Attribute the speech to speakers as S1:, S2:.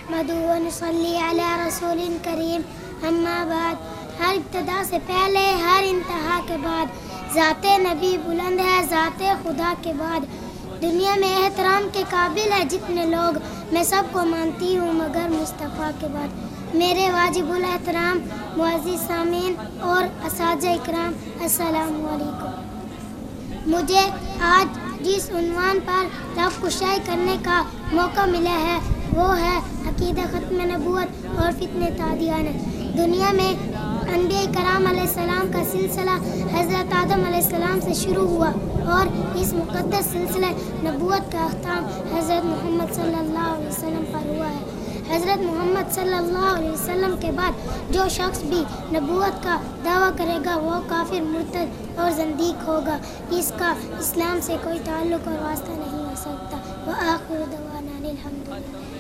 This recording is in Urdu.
S1: نحمدہ و نصلی علی رسول کریم اما بعد. ہر ابتدا سے پہلے ہر انتہا کے بعد ذات نبی بلند ہے ذات خدا کے بعد. دنیا میں احترام کے قابل ہے جتنے لوگ میں سب کو مانتی ہوں مگر مصطفیٰ کے بعد. میرے واجب الاحترام معزز سامعین اور اساتذہ اکرام السلام علیکم. مجھے آج جس عنوان پر رب کشائی کرنے کا موقع ملا ہے وہ ہے عقیدہ ختم نبوت اور فتنہ تعدیانت. دنیا میں انبیاء کرام علیہ السلام کا سلسلہ حضرت آدم علیہ السلام سے شروع ہوا اور اس مقدس سلسلہ نبوت کا اختتام حضرت محمد صلی اللہ علیہ وسلم پر ہوا ہے. حضرت محمد صلی اللہ علیہ وسلم کے بعد جو شخص بھی نبوت کا دعویٰ کرے گا وہ کافر مرتد اور زندیق ہوگا. اس کا اسلام سے کوئی تعلق اور واسطہ نہیں ہو سکتا. وآخر دعوانا الحمدللہ.